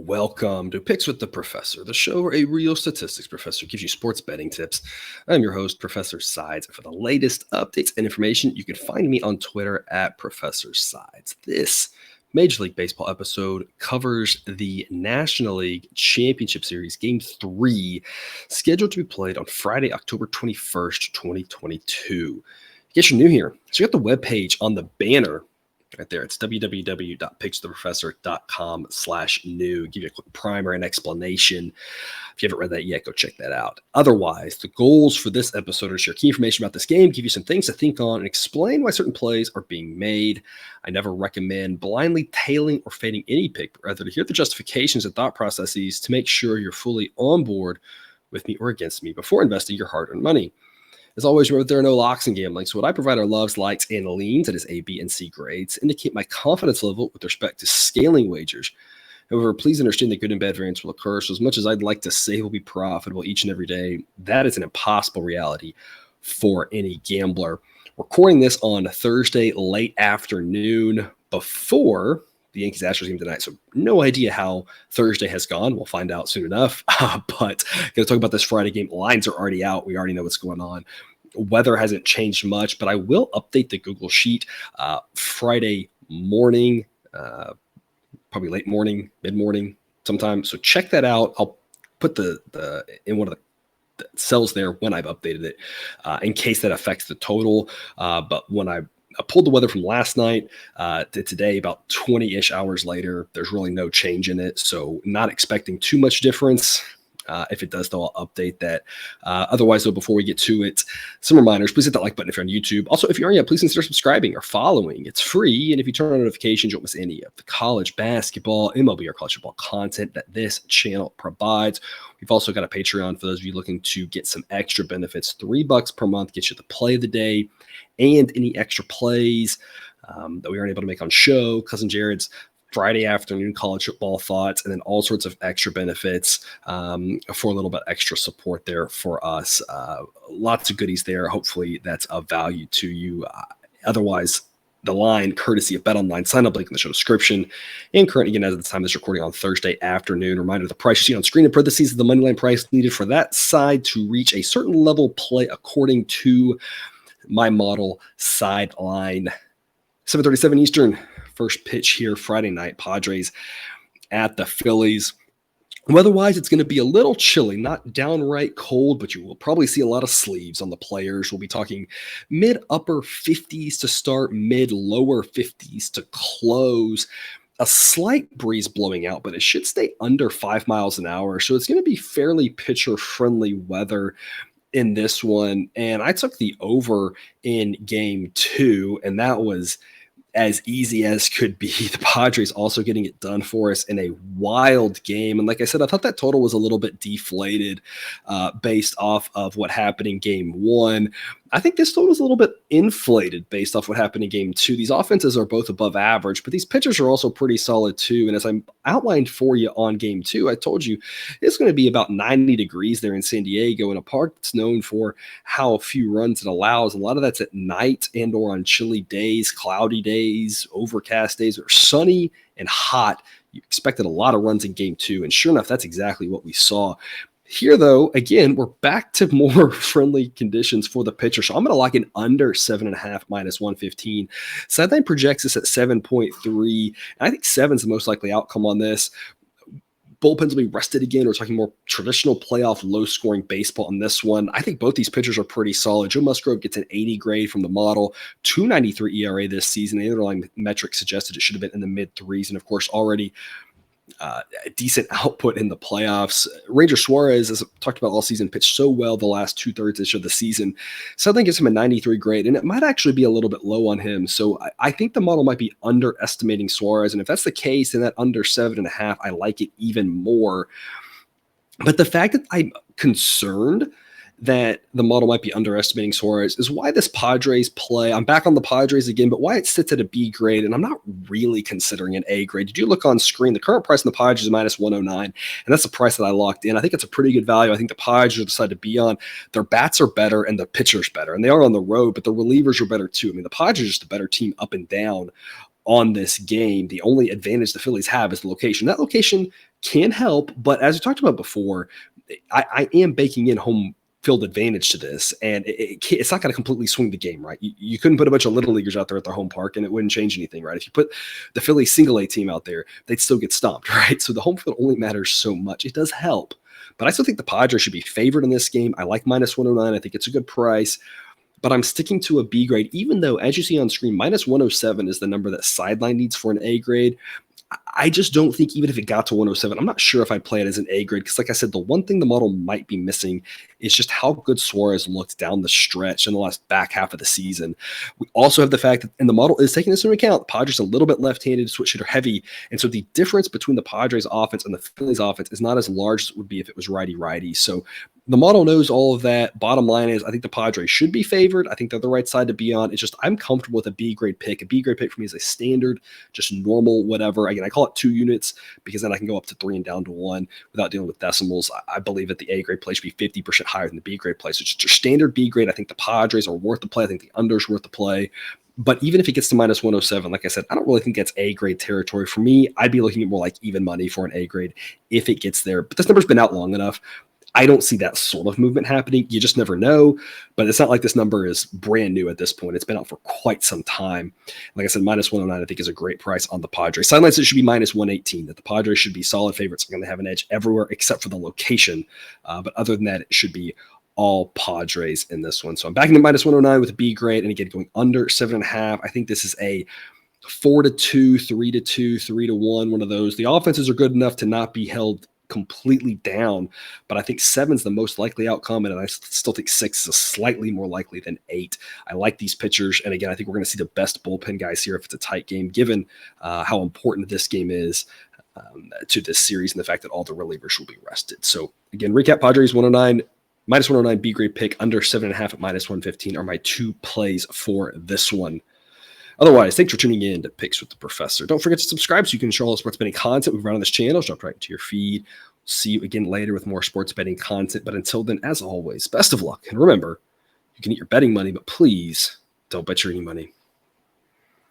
Welcome to Picks with the Professor, the show where a real statistics professor gives you sports betting tips. I'm your host, Professor Sides. For the latest updates and information, you can find me on Twitter at Professor Sides. This Major League Baseball episode covers the National League Championship Series Game 3, scheduled to be played on Friday, October 21st, 2022. In case you're new here, so you got the webpage on the banner right there. It's www.pickswiththeprofessor.com/new. Give you a quick primer and explanation. If you haven't read that yet, go check that out. Otherwise, the goals for this episode are to share key information about this game, give you some things to think on, and explain why certain plays are being made. I never recommend blindly tailing or fading any pick, but rather to hear the justifications and thought processes to make sure you're fully on board with me or against me before investing your hard-earned money. As always, remember there are no locks in gambling, so what I provide are loves, likes, and leans, that is A, B, and C grades, to indicate my confidence level with respect to scaling wagers. However, please understand that good and bad variance will occur, so as much as I'd like to say we'll be profitable each and every day, that is an impossible reality for any gambler. Recording this on Thursday late afternoon before the Yankees-Astros game tonight, so no idea how Thursday has gone. We'll find out soon enough, but going to talk about this Friday game. Lines are already out. We already know what's going on. Weather hasn't changed much, but I will update the Google Sheet Friday morning, probably late morning, mid-morning sometime. So check that out. I'll put the in one of the cells there when I've updated it in case that affects the total. But when I pulled the weather from last night to today, about 20-ish hours later, there's really no change in it. So not expecting too much difference. If it does, though, I'll update that. Otherwise, though, before we get to it, some reminders. Please hit that like button if you're on YouTube. Also, if you aren't yet, please consider subscribing or following. It's free, and if you turn on notifications, you won't miss any of the college basketball, MLB, or college football content that this channel provides. We've also got a Patreon for those of you looking to get some extra benefits. $3 per month gets you the play of the day and any extra plays that we aren't able to make on show. Cousin Jared's Friday afternoon college football thoughts, and then all sorts of extra benefits for a little bit extra support there for us. Lots of goodies there. Hopefully that's of value to you. Otherwise, the line, courtesy of BetOnline, sign up link in the show description. And current, again, as of the time of this recording on Thursday afternoon. Reminder, the price you see on screen in parentheses is the money line price needed for that side to reach a certain level play according to my model sideline. 7:37 Eastern. First pitch here Friday night, Padres at the Phillies. Weather-wise, it's going to be a little chilly, not downright cold, but you will probably see a lot of sleeves on the players. We'll be talking mid-upper 50s to start, mid-lower 50s to close. A slight breeze blowing out, but it should stay under 5 miles an hour. So it's going to be fairly pitcher-friendly weather in this one. And I took the over in game 2, and that was as easy as could be. The Padres also getting it done for us in a wild game. And like I said, I thought that total was a little bit deflated based off of what happened in game 1. I think this total is a little bit inflated based off what happened in game 2. These offenses are both above average, but these pitchers are also pretty solid too. And as I outlined for you on game 2, I told you it's going to be about 90 degrees there in San Diego, in a park that's known for how few runs it allows. A lot of that's at night and or on chilly days, cloudy days, overcast days, or sunny and hot. You expected a lot of runs in game 2, and sure enough, that's exactly what we saw. Here, though, again, we're back to more friendly conditions for the pitcher. So I'm going to lock in under 7.5 minus 115. Sideline projects this at 7.3. I think 7 is the most likely outcome on this. Bullpens will be rested again. We're talking more traditional playoff, low-scoring baseball on this one. I think both these pitchers are pretty solid. Joe Musgrove gets an 80 grade from the model, 2.93 ERA this season. The underlying metrics suggested it should have been in the mid-3s, and of course, already a decent output in the playoffs. Ranger Suarez, as I've talked about all season, pitched so well the last 2/3 of the season. Something gives him a 93 grade, and it might actually be a little bit low on him. So I think the model might be underestimating Suarez, and if that's the case, then that under 7.5, I like it even more. But the fact that I'm concerned that the model might be underestimating Suarez is why this Padres play, I'm back on the Padres again, but why it sits at a B grade, and I'm not really considering an A grade. Did you look on screen? The current price on the Padres is minus 109, and that's the price that I locked in. I think it's a pretty good value. I think the Padres are the side to be on. Their bats are better, and the pitcher's better, and they are on the road, but the relievers are better too. I mean, the Padres are just a better team up and down on this game. The only advantage the Phillies have is the location. That location can help. But as we talked about before, I am baking in home field advantage to this, and it's not going to completely swing the game, right? You couldn't put a bunch of little leaguers out there at their home park and it wouldn't change anything, right? If you put the Phillies single A team out there, they'd still get stomped, right? So the home field only matters so much. It does help, but I still think the Padres should be favored in this game. I like minus 109. I think it's a good price, but I'm sticking to a B grade, even though, as you see on screen, minus 107 is the number that Sideline needs for an A grade. I just don't think, even if it got to 107, I'm not sure if I'd play it as an A grade, because like I said, the one thing the model might be missing is just how good Suarez looked down the stretch in the last back half of the season. We also have the fact that, and the model is taking this into account, the Padres a little bit left-handed, switch hitter heavy, and so the difference between the Padres offense and the Phillies offense is not as large as it would be if it was righty-righty. So the model knows all of that. Bottom line is, I think the Padres should be favored. I think they're the right side to be on. It's just, I'm comfortable with a B grade pick. A B grade pick for me is a standard, just normal, whatever. Again, I call it 2 units because then I can go up to 3 and down to 1 without dealing with decimals. I believe that the A grade play should be 50% higher than the B grade play. So it's just your standard B grade. I think the Padres are worth the play. I think the under's worth the play. But even if it gets to minus 107, like I said, I don't really think that's A grade territory. For me, I'd be looking at more like even money for an A grade if it gets there. But this number's been out long enough. I don't see that sort of movement happening. You just never know, but it's not like this number is brand new at this point. It's been out for quite some time. Like I said, minus 109, I think, is a great price on the Padres. Sidelines, it should be minus 118, that the Padres should be solid favorites. They're going to have an edge everywhere except for the location. But other than that, it should be all Padres in this one. So I'm backing to minus 109 with a B grade. And again, going under 7.5. I think this is a 4-2, 3-2, 3-1, one of those. The offenses are good enough to not be held completely down, but I think 7's the most likely outcome, and I still think 6 is slightly more likely than 8. I like these pitchers, and again, I think we're going to see the best bullpen guys here if it's a tight game, given how important this game is to this series and the fact that all the relievers will be rested. So again, recap: Padres 109, minus 109 B grade pick, under 7.5 at minus 115 are my 2 plays for this one. Otherwise, thanks for tuning in to Picks with the Professor. Don't forget to subscribe so you can enjoy all the sports betting content we've run on this channel. Jump right into your feed. See you again later with more sports betting content. But until then, as always, best of luck. And remember, you can eat your betting money, but please don't bet your any money.